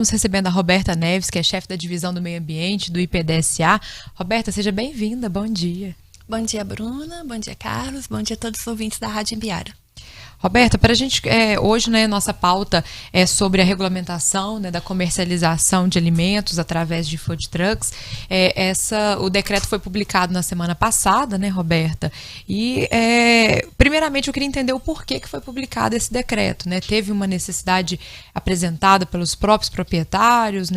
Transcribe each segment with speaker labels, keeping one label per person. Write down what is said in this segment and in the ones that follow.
Speaker 1: Estamos recebendo a Roberta Neves, que é chefe da divisão do meio ambiente do IPDSA. Roberta, seja bem-vinda, bom dia.
Speaker 2: Bom dia, Bruna, bom dia, Carlos, bom dia a todos os ouvintes da Rádio Imbirara.
Speaker 1: Roberta, para a gente, hoje, nossa pauta é sobre a regulamentação, da comercialização de alimentos através de food trucks. O decreto foi publicado na semana passada, Roberta? E, primeiramente, eu queria entender o porquê que foi publicado esse decreto, Teve uma necessidade apresentada pelos próprios proprietários,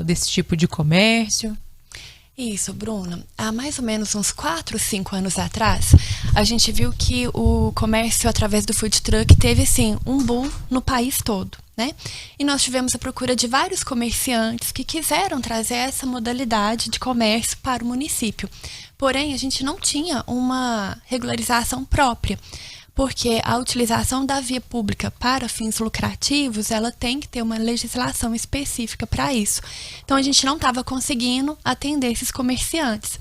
Speaker 1: desse tipo de comércio?
Speaker 2: Isso, Bruna. Há mais ou menos uns 4, 5 anos atrás, a gente viu que o comércio através do food truck teve, assim, um boom no país todo, E nós tivemos a procura de vários comerciantes que quiseram trazer essa modalidade de comércio para o município. Porém, a gente não tinha uma regularização própria, porque a utilização da via pública para fins lucrativos, ela tem que ter uma legislação específica para isso. Então, a gente não estava conseguindo atender esses comerciantes.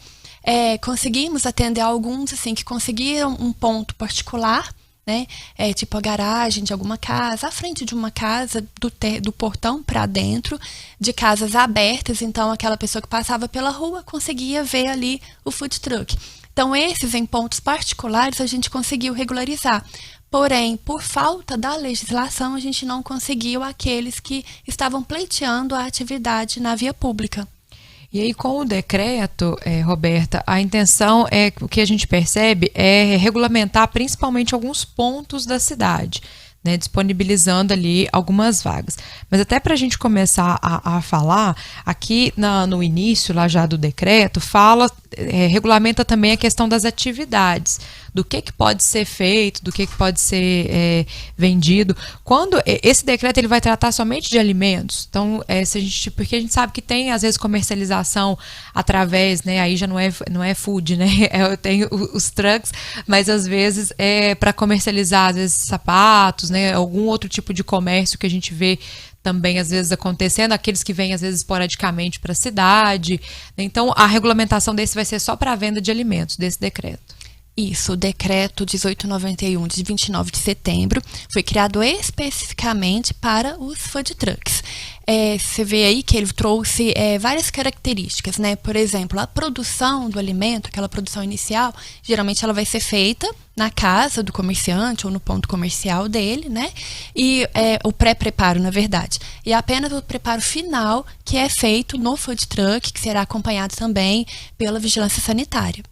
Speaker 2: Conseguimos atender alguns, assim, que conseguiram um ponto particular, tipo a garagem de alguma casa, à frente de uma casa, do portão para dentro, de casas abertas, então aquela pessoa que passava pela rua conseguia ver ali o food truck. Então, esses em pontos particulares a gente conseguiu regularizar. Porém, por falta da legislação, a gente não conseguiu aqueles que estavam pleiteando a atividade na via pública.
Speaker 1: E aí, com o decreto, Roberta, a intenção o que a gente percebe é regulamentar principalmente alguns pontos da cidade, disponibilizando ali algumas vagas. Mas até para a gente começar a falar, aqui no início lá já do decreto, regulamenta também a questão das atividades, do que pode ser feito, do que pode ser vendido. Quando esse decreto ele vai tratar somente de alimentos, então porque a gente sabe que tem às vezes comercialização através, aí já não é food, Eu tenho os trucks, mas às vezes é para comercializar às vezes sapatos, algum outro tipo de comércio que a gente vê também às vezes acontecendo, aqueles que vêm às vezes esporadicamente para a cidade. Então, a regulamentação desse vai ser só para a venda de alimentos, desse decreto.
Speaker 2: Isso, o decreto 1891 de 29 de setembro foi criado especificamente para os food trucks. Você vê aí que ele trouxe várias características, Por exemplo, a produção do alimento, aquela produção inicial, geralmente ela vai ser feita na casa do comerciante ou no ponto comercial dele, E o pré-preparo, na verdade. E apenas o preparo final que é feito no food truck, que será acompanhado também pela vigilância sanitária.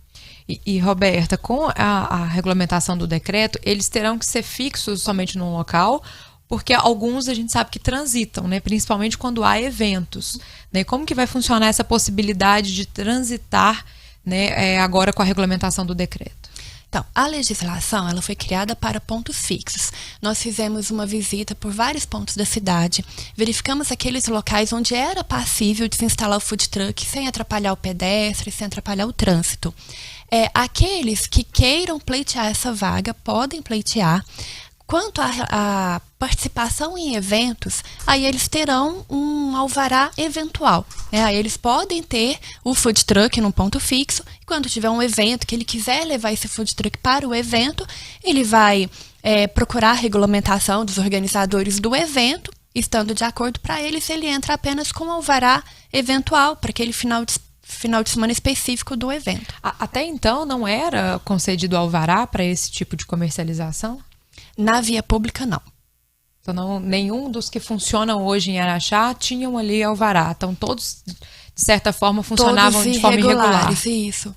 Speaker 1: E, Roberta, com a regulamentação do decreto, eles terão que ser fixos somente num local, porque alguns a gente sabe que transitam, principalmente quando há eventos. Como que vai funcionar essa possibilidade de transitar agora com a regulamentação do decreto?
Speaker 2: Então, a legislação ela foi criada para pontos fixos. Nós fizemos uma visita por vários pontos da cidade, verificamos aqueles locais onde era passível de se instalar o food truck sem atrapalhar o pedestre, sem atrapalhar o trânsito. Aqueles que queiram pleitear essa vaga podem pleitear. Quanto à participação em eventos, aí eles terão um alvará eventual. Aí eles podem ter o food truck num ponto fixo, e quando tiver um evento que ele quiser levar esse food truck para o evento, ele vai procurar a regulamentação dos organizadores do evento, estando de acordo para eles, ele entra apenas com alvará eventual para aquele final de semana específico do evento.
Speaker 1: Até então não era concedido alvará para esse tipo de comercialização?
Speaker 2: Na via pública, não.
Speaker 1: Então, nenhum dos que funcionam hoje em Araxá tinham ali alvará. Então, todos, de certa forma, funcionavam de forma irregular.
Speaker 2: Isso.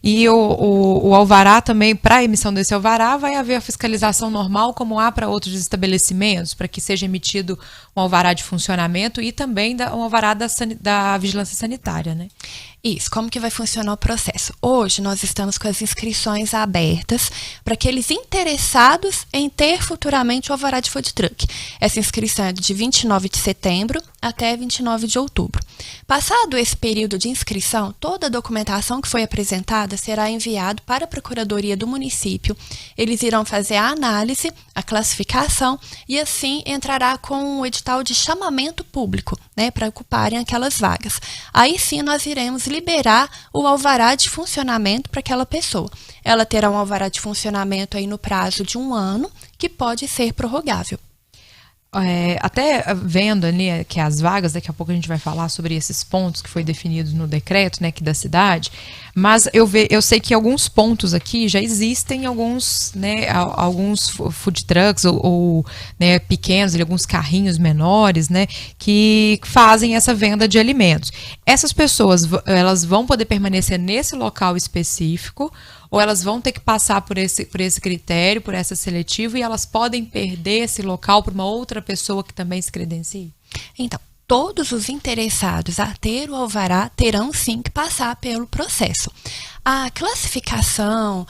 Speaker 1: E o alvará também, para a emissão desse alvará, vai haver a fiscalização normal, como há para outros estabelecimentos, para que seja emitido um alvará de funcionamento e também um alvará da vigilância sanitária,
Speaker 2: Isso, como que vai funcionar o processo? Hoje nós estamos com as inscrições abertas para aqueles interessados em ter futuramente o alvará de food truck. Essa inscrição é de 29 de setembro até 29 de outubro. Passado esse período de inscrição, toda a documentação que foi apresentada será enviada para a Procuradoria do município. Eles irão fazer a análise, a classificação e assim entrará com o edital de chamamento público, para ocuparem aquelas vagas. Aí sim nós iremos liberar o alvará de funcionamento para aquela pessoa. Ela terá um alvará de funcionamento aí no prazo de 1 ano, que pode ser prorrogável.
Speaker 1: Até vendo ali que as vagas, daqui a pouco a gente vai falar sobre esses pontos que foi definido no decreto, né, aqui da cidade, mas eu sei que alguns pontos aqui já existem alguns, né, alguns food trucks ou né, pequenos, alguns carrinhos menores, né, que fazem essa venda de alimentos. Essas pessoas, elas vão poder permanecer nesse local específico, ou elas vão ter que passar por esse critério, por essa seletiva, e elas podem perder esse local para uma outra pessoa que também se credencie?
Speaker 2: Então, todos os interessados a ter o alvará terão sim que passar pelo processo. A classificação,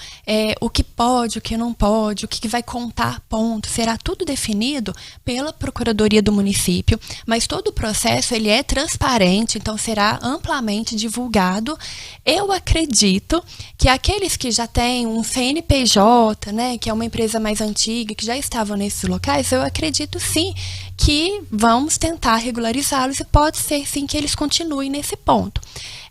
Speaker 2: o que pode, o que não pode, o que vai contar ponto, será tudo definido pela Procuradoria do município, mas todo o processo ele é transparente, então será amplamente divulgado. Eu acredito que aqueles que já têm um CNPJ, né, que é uma empresa mais antiga, que já estavam nesses locais, eu acredito sim que vamos tentar regularizá-los e pode ser sim que eles continuem nesse ponto.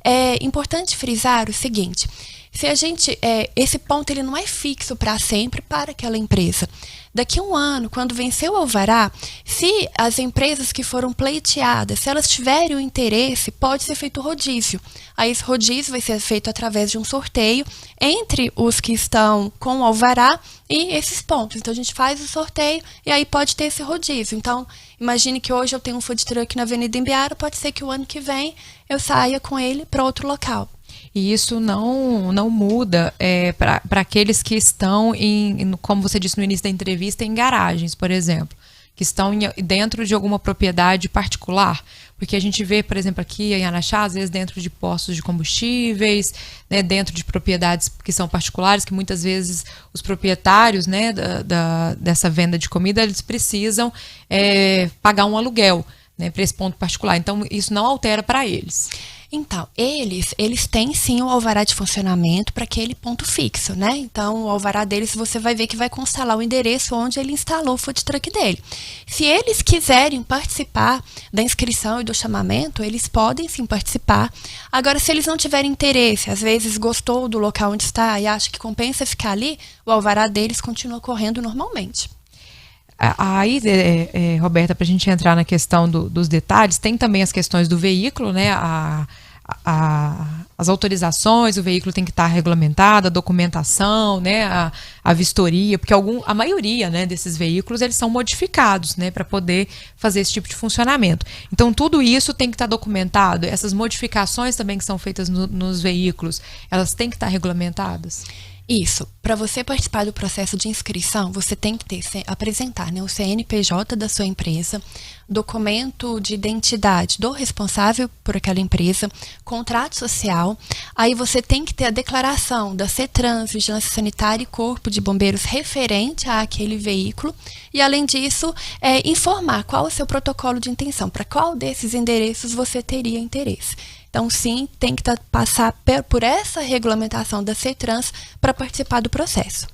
Speaker 2: É importante frisar o seguinte: se a gente, esse ponto ele não é fixo para sempre para aquela empresa. Daqui a um ano, quando vencer o alvará, se as empresas que foram pleiteadas, se elas tiverem o interesse, pode ser feito rodízio. Aí esse rodízio vai ser feito através de um sorteio entre os que estão com o alvará e esses pontos. Então a gente faz o sorteio e aí pode ter esse rodízio. Então imagine que hoje eu tenho um food truck na Avenida Imbiara, pode ser que o ano que vem eu saia com ele para outro local.
Speaker 1: E isso não muda para aqueles que estão, como você disse no início da entrevista, em garagens, por exemplo, que estão dentro de alguma propriedade particular. Porque a gente vê, por exemplo, aqui em Araxá, às vezes dentro de postos de combustíveis, né, dentro de propriedades que são particulares, que muitas vezes os proprietários, né, dessa venda de comida, eles precisam pagar um aluguel, né, para esse ponto particular. Então, isso não altera para eles.
Speaker 2: Então, eles têm sim o alvará de funcionamento para aquele ponto fixo, né? Então, o alvará deles você vai ver que vai constar lá o endereço onde ele instalou o food truck dele. Se eles quiserem participar da inscrição e do chamamento, eles podem sim participar. Agora, se eles não tiverem interesse, às vezes gostou do local onde está e acha que compensa ficar ali, o alvará deles continua correndo normalmente.
Speaker 1: Aí, Roberta, para a gente entrar na questão dos detalhes, tem também as questões do veículo, né? As autorizações, o veículo tem que estar regulamentado, a documentação, né? A vistoria, porque a maioria, né, desses veículos eles são modificados, né, para poder fazer esse tipo de funcionamento. Então, tudo isso tem que estar documentado. Essas modificações também que são feitas nos veículos, elas têm que estar regulamentadas?
Speaker 2: Isso. Para você participar do processo de inscrição, você tem que apresentar, né, o CNPJ da sua empresa, documento de identidade do responsável por aquela empresa, contrato social. Aí você tem que ter a declaração da CETRANS, Vigilância Sanitária e Corpo de Bombeiros referente àquele veículo. E, além disso, informar qual o seu protocolo de intenção, para qual desses endereços você teria interesse. Então, sim, tem que passar por essa regulamentação da CETRANS para participar do processo.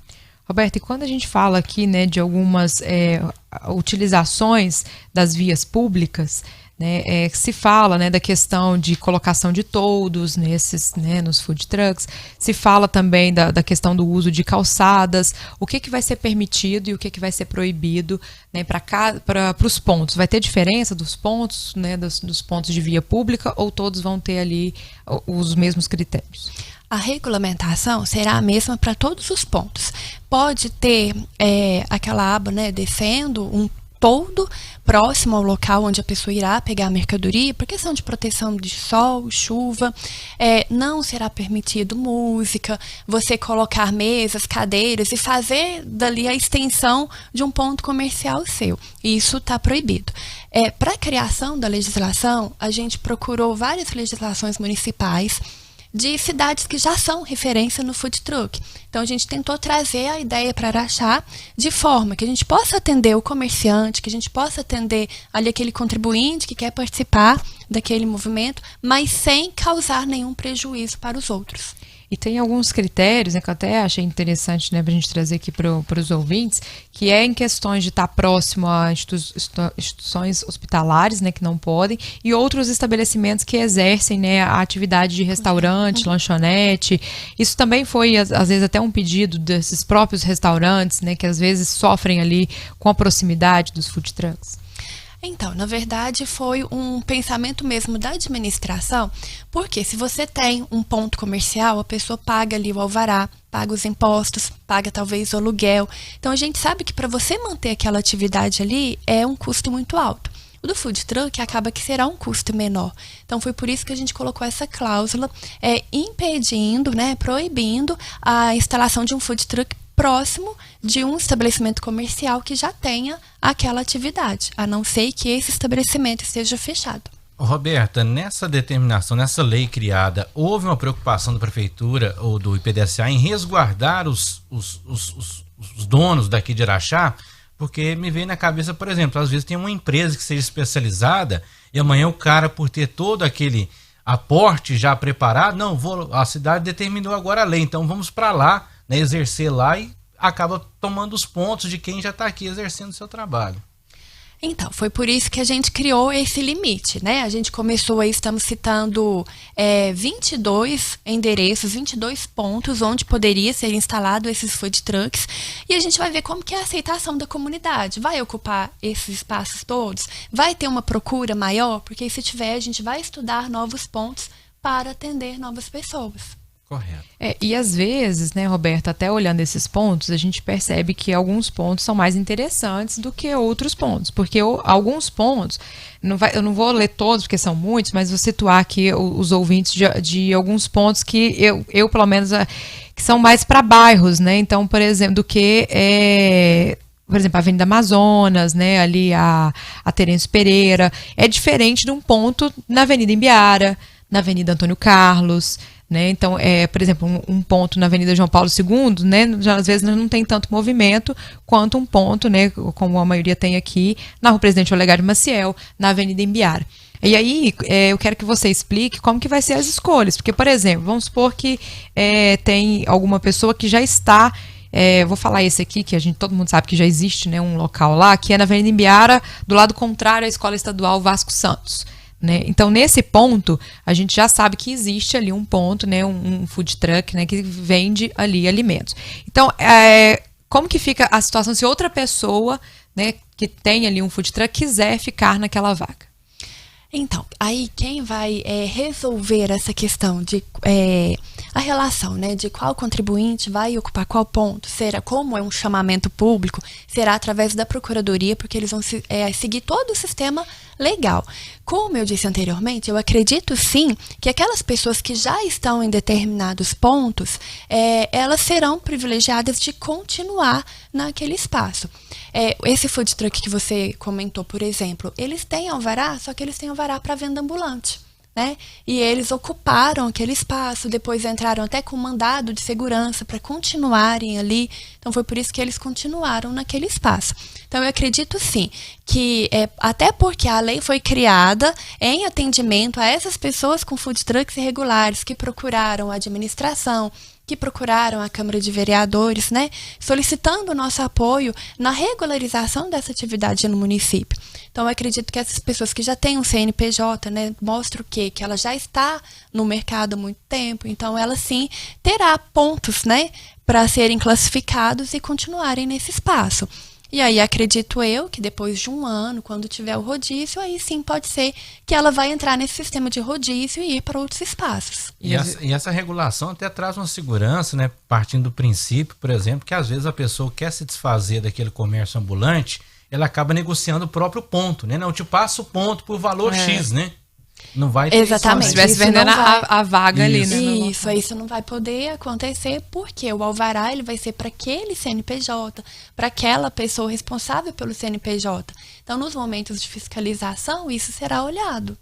Speaker 1: Roberta, e quando a gente fala aqui, né, de algumas utilizações das vias públicas, né, se fala, né, da questão de colocação de toldos nos food trucks, se fala também da questão do uso de calçadas, o que vai ser permitido e o que vai ser proibido, né, para os pontos. Vai ter diferença dos pontos, né, dos pontos de via pública, ou todos vão ter ali os mesmos critérios?
Speaker 2: A regulamentação será a mesma para todos os pontos. Pode ter aquela aba, né, descendo, um toldo próximo ao local onde a pessoa irá pegar a mercadoria, por questão de proteção de sol, chuva. Não será permitido música, você colocar mesas, cadeiras e fazer dali a extensão de um ponto comercial seu. Isso está proibido. Para a criação da legislação, a gente procurou várias legislações municipais de cidades que já são referência no food truck. Então, a gente tentou trazer a ideia para Araxá de forma que a gente possa atender o comerciante, que a gente possa atender ali aquele contribuinte que quer participar daquele movimento, mas sem causar nenhum prejuízo para os outros.
Speaker 1: E tem alguns critérios, né, que eu até achei interessante, né, para a gente trazer aqui para os ouvintes, que é em questões de estar próximo a instituições hospitalares, né, que não podem, e outros estabelecimentos que exercem, né, a atividade de restaurante, lanchonete. Isso também foi, às vezes, até um pedido desses próprios restaurantes, né, que às vezes sofrem ali com a proximidade dos food trucks.
Speaker 2: Então, na verdade, foi um pensamento mesmo da administração, porque se você tem um ponto comercial, a pessoa paga ali o alvará, paga os impostos, paga talvez o aluguel. Então, a gente sabe que para você manter aquela atividade ali é um custo muito alto. O do food truck acaba que será um custo menor. Então, foi por isso que a gente colocou essa cláusula impedindo, proibindo a instalação de um food truck próximo de um estabelecimento comercial que já tenha aquela atividade, a não ser que esse estabelecimento esteja fechado.
Speaker 3: Roberta, nessa determinação, nessa lei criada, houve uma preocupação da prefeitura ou do IPDCA em resguardar os donos daqui de Araxá? Porque me veio na cabeça, por exemplo, às vezes tem uma empresa que seja especializada e amanhã o cara, por ter todo aquele aporte já preparado, a cidade determinou agora a lei, então vamos para lá, exercer lá, e acaba tomando os pontos de quem já está aqui exercendo o seu trabalho.
Speaker 2: Então, foi por isso que a gente criou esse limite, A gente começou aí, estamos citando 22 endereços, 22 pontos onde poderia ser instalado esses food trucks, e a gente vai ver como que é a aceitação da comunidade. Vai ocupar esses espaços todos? Vai ter uma procura maior? Porque se tiver, a gente vai estudar novos pontos para atender novas pessoas.
Speaker 3: Correto.
Speaker 1: E às vezes, Roberta, até olhando esses pontos, a gente percebe que alguns pontos são mais interessantes do que outros pontos, porque alguns pontos, eu não vou ler todos porque são muitos, mas vou situar aqui os ouvintes de alguns pontos que eu pelo menos, que são mais para bairros, Então, por exemplo, do que por exemplo, a Avenida Amazonas, ali a Terêncio Pereira, é diferente de um ponto na Avenida Imbiara, na Avenida Antônio Carlos, Então, por exemplo, um ponto na Avenida João Paulo II, já, às vezes não tem tanto movimento quanto um ponto, como a maioria tem aqui, na Rua Presidente Olegário Maciel, na Avenida Imbiara. E aí, eu quero que você explique como que vai ser as escolhas, porque, por exemplo, vamos supor que tem alguma pessoa que já está, vou falar esse aqui, que todo mundo sabe que já existe, um local lá, que é na Avenida Imbiara, do lado contrário à Escola Estadual Vasco Santos. Então, nesse ponto, a gente já sabe que existe ali um ponto, um food truck, que vende ali alimentos. Então, como que fica a situação se outra pessoa, que tem ali um food truck quiser ficar naquela vaga?
Speaker 2: Então, aí quem vai resolver essa questão de a relação, de qual contribuinte vai ocupar qual ponto, será como é um chamamento público, será através da procuradoria, porque eles vão seguir todo o sistema legal. Como eu disse anteriormente, eu acredito sim que aquelas pessoas que já estão em determinados pontos, elas serão privilegiadas de continuar naquele espaço. Esse food truck que você comentou, por exemplo, eles têm alvará, só que eles têm alvará para venda ambulante. E eles ocuparam aquele espaço, depois entraram até com mandado de segurança para continuarem ali. Então, foi por isso que eles continuaram naquele espaço. Então, eu acredito sim que, até porque a lei foi criada em atendimento a essas pessoas com food trucks irregulares que procuraram a administração, que procuraram a Câmara de Vereadores, solicitando o nosso apoio na regularização dessa atividade no município. Então, eu acredito que essas pessoas que já têm um CNPJ, mostra o quê? Que ela já está no mercado há muito tempo, então ela sim terá pontos, para serem classificados e continuarem nesse espaço. E aí, acredito eu que depois de um ano, quando tiver o rodízio, aí sim pode ser que ela vai entrar nesse sistema de rodízio e ir para outros espaços.
Speaker 3: E essa regulação até traz uma segurança, partindo do princípio, por exemplo, que às vezes a pessoa quer se desfazer daquele comércio ambulante, ela acaba negociando o próprio ponto, Não, eu te passo o ponto por valor X, Não vai ter
Speaker 2: exatamente.
Speaker 1: Se estivesse vendendo a vaga ali,
Speaker 2: Isso não vai poder acontecer porque o alvará ele vai ser para aquele CNPJ, para aquela pessoa responsável pelo CNPJ. Então, nos momentos de fiscalização, isso será olhado.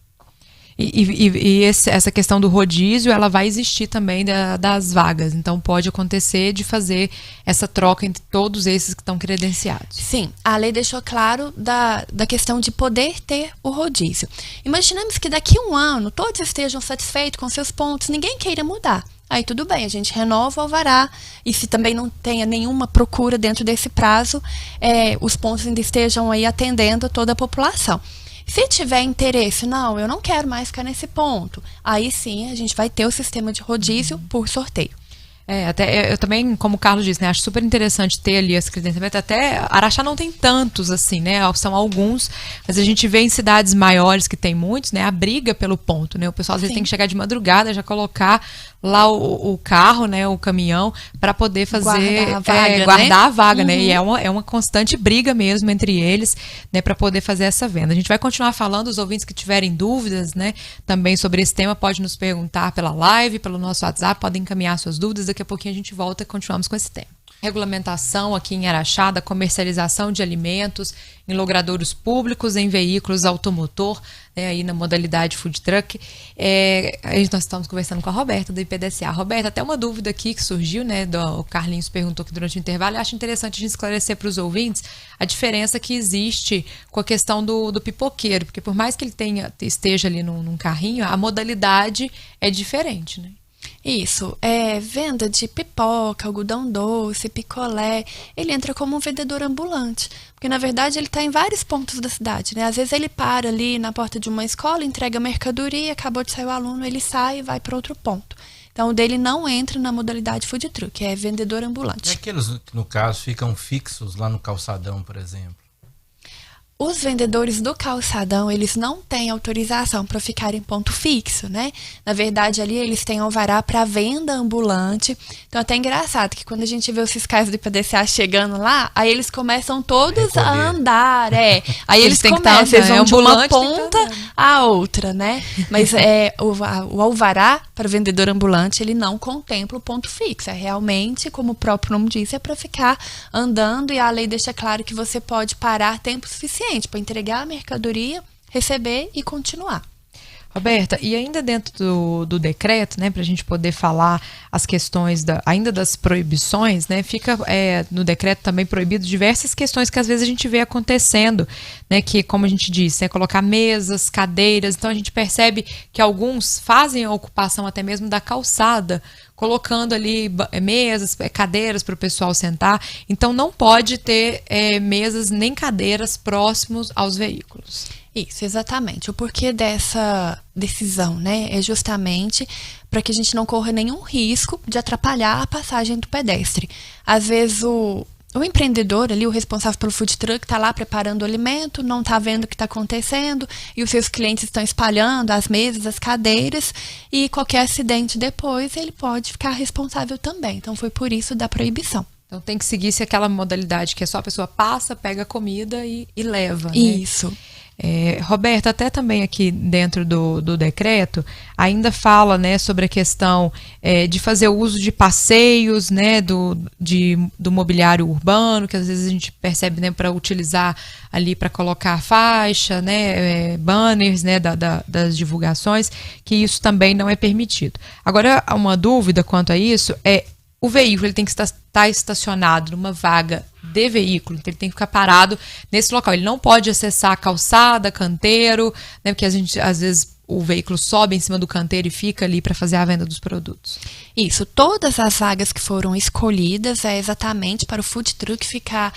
Speaker 1: E essa questão do rodízio, ela vai existir também das vagas. Então, pode acontecer de fazer essa troca entre todos esses que estão credenciados.
Speaker 2: Sim, a lei deixou claro da questão de poder ter o rodízio. Imaginamos que daqui a um ano todos estejam satisfeitos com seus pontos, ninguém queira mudar. Aí tudo bem, a gente renova o alvará e se também não tenha nenhuma procura dentro desse prazo, os pontos ainda estejam aí atendendo toda a população. Se tiver interesse, não, eu não quero mais ficar nesse ponto, aí sim a gente vai ter o sistema de rodízio por sorteio.
Speaker 1: Até eu também, como o Carlos disse, né, acho super interessante ter ali esse credenciamento. Até Araxá não tem tantos assim, né? São alguns, mas a gente vê em cidades maiores que tem muitos, né? A briga pelo ponto, né? O pessoal às vezes tem que chegar de madrugada, já colocar lá o carro, né, o caminhão, para poder fazer guardar a vaga, né? E é uma constante briga mesmo entre eles, né, para poder fazer essa venda. A gente vai continuar falando, os ouvintes que tiverem dúvidas, né, também sobre esse tema, pode nos perguntar pela live, pelo nosso WhatsApp, podem encaminhar suas dúvidas. Daqui a pouquinho a gente volta e continuamos com esse tema. Regulamentação aqui em Araxá da comercialização de alimentos em logradouros públicos, em veículos automotor, né, aí na modalidade food truck. Nós estamos conversando com a Roberta do IPDCA. Roberta, até uma dúvida aqui que surgiu, né? O Carlinhos perguntou aqui durante o intervalo. Eu acho interessante a gente esclarecer para os ouvintes a diferença que existe com a questão do pipoqueiro, porque por mais que ele esteja ali num carrinho, a modalidade é diferente, né?
Speaker 2: Isso, venda de pipoca, algodão doce, picolé, ele entra como um vendedor ambulante, porque na verdade ele está em vários pontos da cidade, né? Às vezes ele para ali na porta de uma escola, entrega mercadoria, acabou de sair o aluno, ele sai e vai para outro ponto. Então o dele não entra na modalidade food truck, é vendedor ambulante.
Speaker 3: E aqueles que no caso ficam fixos lá no calçadão, por exemplo?
Speaker 2: Os vendedores do calçadão, eles não têm autorização para ficar em ponto fixo, né? Na verdade, ali eles têm alvará para venda ambulante. Então, é até engraçado que quando a gente vê os fiscais do IPDCA chegando lá, aí eles começam todos a andar, Aí eles começam, eles vão de uma ponta à outra, né? Mas o alvará para vendedor ambulante, ele não contempla o ponto fixo. É realmente, como o próprio nome diz, é para ficar andando, e a lei deixa claro que você pode parar tempo suficiente para entregar a mercadoria, receber e continuar.
Speaker 1: Roberta, e ainda dentro do decreto, né, para a gente poder falar as questões ainda das proibições, né, fica no decreto também proibido diversas questões que às vezes a gente vê acontecendo, né, que, como a gente disse, colocar mesas, cadeiras. Então a gente percebe que alguns fazem a ocupação até mesmo da calçada, colocando ali mesas, cadeiras para o pessoal sentar. Então não pode ter mesas nem cadeiras próximos aos veículos.
Speaker 2: Isso, exatamente. O porquê dessa decisão, né, é justamente para que a gente não corra nenhum risco de atrapalhar a passagem do pedestre. Às vezes o empreendedor ali, o responsável pelo food truck, está lá preparando o alimento, não está vendo o que está acontecendo, e os seus clientes estão espalhando as mesas, as cadeiras, e qualquer acidente depois, ele pode ficar responsável também. Então foi por isso da proibição.
Speaker 1: Então tem que seguir-se aquela modalidade que é só a pessoa passa, pega a comida e leva, né?
Speaker 2: Isso.
Speaker 1: Roberta, até também aqui dentro do decreto, ainda fala, né, sobre a questão de fazer o uso de passeios, né, do mobiliário urbano, que às vezes a gente percebe, né, para utilizar ali para colocar faixa, né, banners, né, das divulgações, que isso também não é permitido. Agora, uma dúvida quanto a isso o veículo ele tem que estar estacionado numa vaga de veículo, então ele tem que ficar parado nesse local. Ele não pode acessar a calçada, canteiro, né, porque às vezes o veículo sobe em cima do canteiro e fica ali para fazer a venda dos produtos.
Speaker 2: Isso, todas as vagas que foram escolhidas é exatamente para o food truck ficar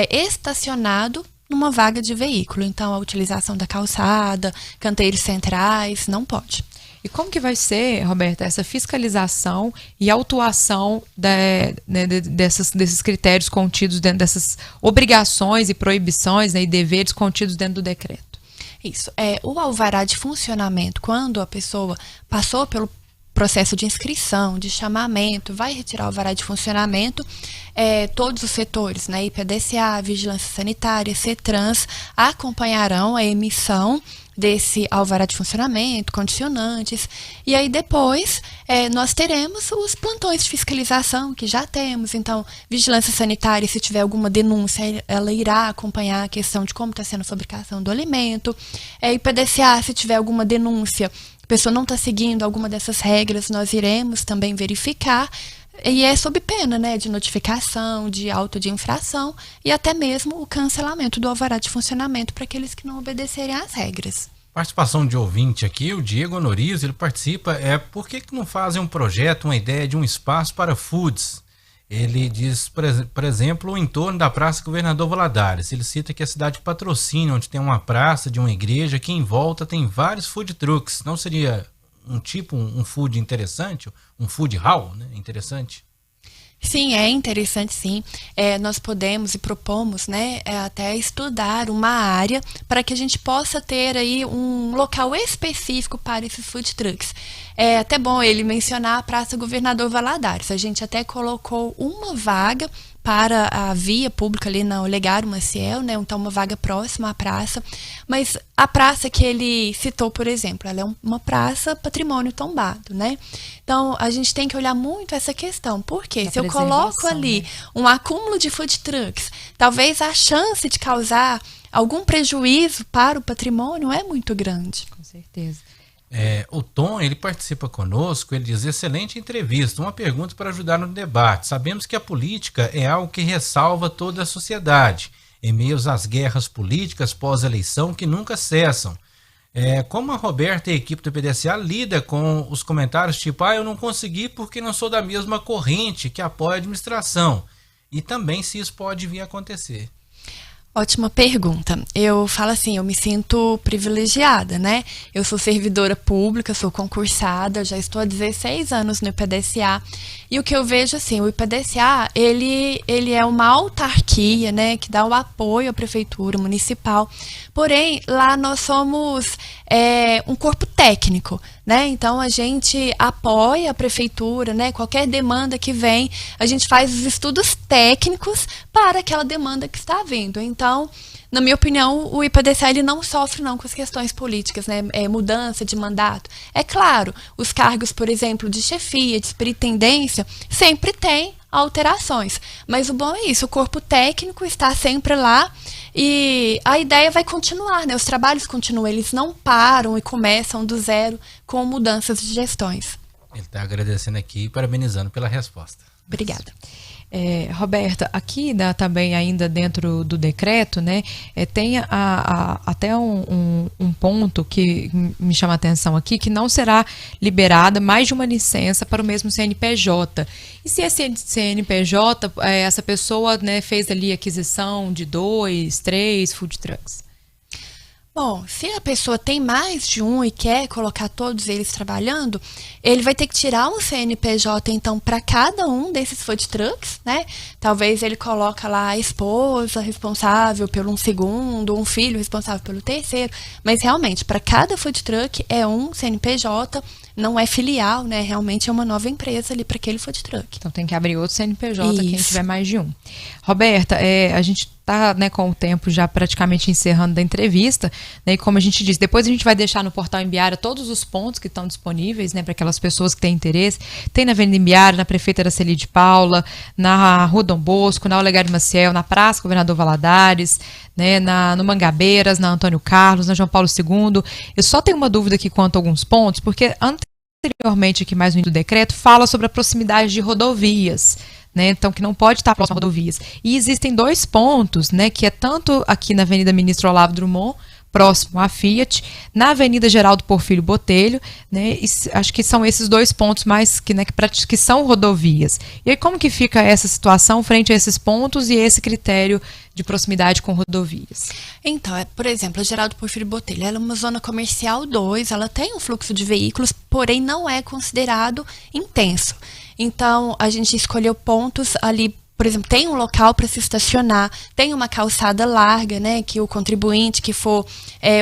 Speaker 2: estacionado numa vaga de veículo. Então, a utilização da calçada, canteiros centrais, não pode.
Speaker 1: E como que vai ser, Roberta, essa fiscalização e autuação desses critérios contidos dentro dessas obrigações e proibições, né, e deveres contidos dentro do decreto?
Speaker 2: Isso. O alvará de funcionamento, quando a pessoa passou pelo processo de inscrição, de chamamento, vai retirar o alvará de funcionamento, todos os setores, né, IPDCA, Vigilância Sanitária, CETRANS, acompanharão a emissão desse alvará de funcionamento, condicionantes, e aí depois nós teremos os plantões de fiscalização, que já temos. Então, Vigilância Sanitária, se tiver alguma denúncia, ela irá acompanhar a questão de como está sendo a fabricação do alimento. IPDCA, se tiver alguma denúncia, a pessoa não está seguindo alguma dessas regras, nós iremos também verificar, e é sob pena, né, de notificação, de auto de infração e até mesmo o cancelamento do alvará de funcionamento para aqueles que não obedecerem às regras.
Speaker 3: Participação de ouvinte aqui, o Diego Honoriz, ele participa, por que não fazem um projeto, uma ideia de um espaço para foods? Ele diz, por exemplo, o entorno da Praça Governador Valadares. Ele cita que a cidade de Patrocínio, onde tem uma praça de uma igreja, que em volta tem vários food trucks. Não seria um food interessante? Um food hall, né? Interessante?
Speaker 2: Sim, é interessante, sim. Nós podemos e propomos, né, até estudar uma área para que a gente possa ter aí um local específico para esses food trucks. É até bom ele mencionar a Praça Governador Valadares. A gente até colocou uma vaga para a via pública ali no Olegário Maciel, né? Então uma vaga próxima à praça. Mas a praça que ele citou, por exemplo, ela é uma praça patrimônio tombado, né? Então a gente tem que olhar muito essa questão. Porque se eu coloco ali, né, um acúmulo de food trucks, talvez a chance de causar algum prejuízo para o patrimônio é muito grande.
Speaker 1: Com certeza.
Speaker 3: O Tom, ele participa conosco, ele diz: excelente entrevista, uma pergunta para ajudar no debate. Sabemos que a política é algo que ressalva toda a sociedade, em meio às guerras políticas pós-eleição que nunca cessam. Como a Roberta e a equipe do PDSA lida com os comentários tipo: eu não consegui porque não sou da mesma corrente que apoia a administração, e também se isso pode vir a acontecer.
Speaker 2: Ótima pergunta. Eu falo assim, eu me sinto privilegiada, né? Eu sou servidora pública, sou concursada, já estou há 16 anos no IPDSA. E o que eu vejo, assim, o IPDSA, ele é uma autarquia, né, que dá o apoio à prefeitura municipal. Porém, lá nós somos um corpo técnico, né? Então, a gente apoia a prefeitura, né? Qualquer demanda que vem, a gente faz os estudos técnicos para aquela demanda que está vindo. Então, na minha opinião, o IPDSA ele não sofre não com as questões políticas, né? Mudança de mandato. É claro, os cargos, por exemplo, de chefia, de superintendência, sempre tem alterações. Mas o bom é isso, o corpo técnico está sempre lá e a ideia vai continuar, né? Os trabalhos continuam, eles não param e começam do zero com mudanças de gestões.
Speaker 3: Ele está agradecendo aqui e parabenizando pela resposta.
Speaker 2: Obrigada.
Speaker 1: Roberta, aqui também ainda dentro do decreto, né, tem até um ponto que me chama a atenção aqui, que não será liberada mais de uma licença para o mesmo CNPJ. E se esse CNPJ, essa pessoa, né, fez ali aquisição de 2, 3 food trucks?
Speaker 2: Bom, se a pessoa tem mais de um e quer colocar todos eles trabalhando, ele vai ter que tirar um CNPJ, então, para cada um desses food trucks, né? Talvez ele coloca lá a esposa responsável pelo um segundo, um filho responsável pelo terceiro, mas realmente, para cada food truck é um CNPJ, não é filial, né? Realmente é uma nova empresa ali para aquele food truck.
Speaker 1: Então tem que abrir outro CNPJ quem tiver mais de um. Roberta, a gente está, né, com o tempo já praticamente encerrando da entrevista, né, e como a gente disse, depois a gente vai deixar no portal Imbiara todos os pontos que estão disponíveis, né, para aquelas pessoas que têm interesse. Tem na Avenida Imbiara, na Prefeita Araceli de Paula, na Rua Dom Bosco, na Olegário Maciel, na Praça Governador Valadares, né, no Mangabeiras, na Antônio Carlos, na João Paulo II. Eu só tenho uma dúvida aqui quanto a alguns pontos, porque anteriormente aqui mais no do decreto fala sobre a proximidade de rodovias, né? Então que não pode estar próximo a rodovias. E existem 2 pontos, né, que é tanto aqui na Avenida Ministro Olavo Drummond, próximo à Fiat, na Avenida Geraldo Porfírio Botelho, né? E acho que são esses 2 pontos mais que são rodovias. E aí como que fica essa situação frente a esses pontos e esse critério de proximidade com rodovias?
Speaker 2: Então, por exemplo, a Geraldo Porfírio Botelho, ela é uma zona comercial 2, ela tem um fluxo de veículos, porém não é considerado intenso. Então, a gente escolheu pontos ali, por exemplo, tem um local para se estacionar, tem uma calçada larga, né, que o contribuinte que for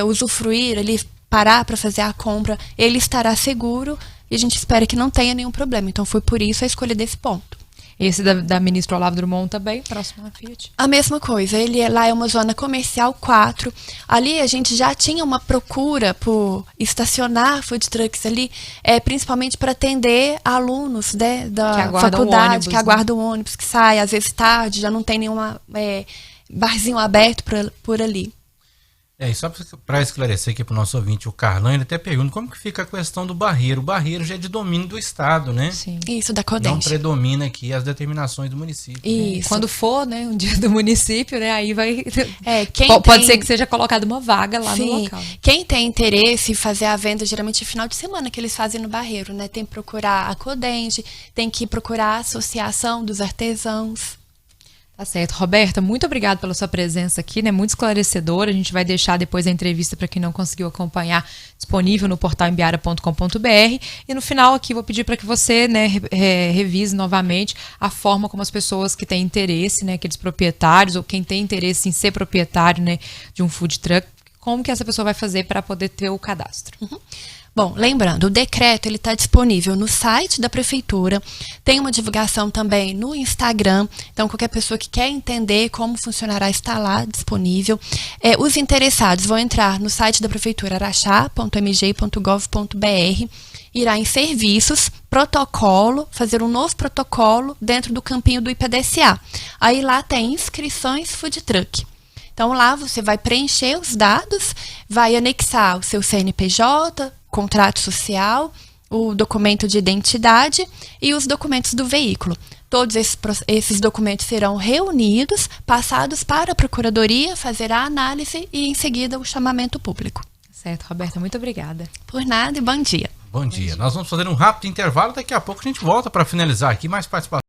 Speaker 2: usufruir ali, parar para fazer a compra, ele estará seguro e a gente espera que não tenha nenhum problema. Então, foi por isso a escolha desse ponto.
Speaker 1: Esse da Ministro Olavo Drummond também, próximo à Fiat?
Speaker 2: A mesma coisa, lá é uma zona comercial 4. Ali a gente já tinha uma procura por estacionar food trucks ali, principalmente para atender alunos, né, da faculdade, ônibus, que aguardam o ônibus, que sai às vezes tarde, já não tem nenhuma barzinho aberto por ali.
Speaker 3: E só para esclarecer aqui para o nosso ouvinte, o Carlão, ele até pergunta como que fica a questão do barreiro. O barreiro já é de domínio do Estado, né?
Speaker 2: Sim. Isso, da Codente.
Speaker 3: Não predomina aqui as determinações do município.
Speaker 1: Isso. Né? Quando for, né, um dia do município, né, aí vai...
Speaker 2: Pode
Speaker 1: ser que seja colocada uma vaga lá no local.
Speaker 2: Quem tem interesse em fazer a venda, geralmente é final de semana que eles fazem no barreiro, né? Tem que procurar a Codente, tem que procurar a Associação dos Artesãos.
Speaker 1: Tá certo. Roberta, muito obrigada pela sua presença aqui, né? Muito esclarecedora. A gente vai deixar depois a entrevista para quem não conseguiu acompanhar disponível no portal embiara.com.br. E no final aqui vou pedir para que você, né, revise novamente a forma como as pessoas que têm interesse, né, aqueles proprietários ou quem tem interesse em ser proprietário, né, de um food truck, como que essa pessoa vai fazer para poder ter o cadastro.
Speaker 2: Uhum. Bom, lembrando, o decreto ele está disponível no site da prefeitura, tem uma divulgação também no Instagram, então qualquer pessoa que quer entender como funcionará está lá disponível. Os interessados vão entrar no site da prefeitura araxá.mg.gov.br, irá em serviços, protocolo, fazer um novo protocolo dentro do campinho do IPDSA. Aí lá tem inscrições food truck. Então lá você vai preencher os dados, vai anexar o seu CNPJ, contrato social, o documento de identidade e os documentos do veículo. Todos esses documentos serão reunidos, passados para a Procuradoria, fazer a análise e, em seguida, o chamamento público.
Speaker 1: Certo, Roberta, muito obrigada.
Speaker 2: Por nada e bom dia.
Speaker 3: Bom dia. Nós vamos fazer um rápido intervalo, daqui a pouco a gente volta para finalizar aqui mais participação.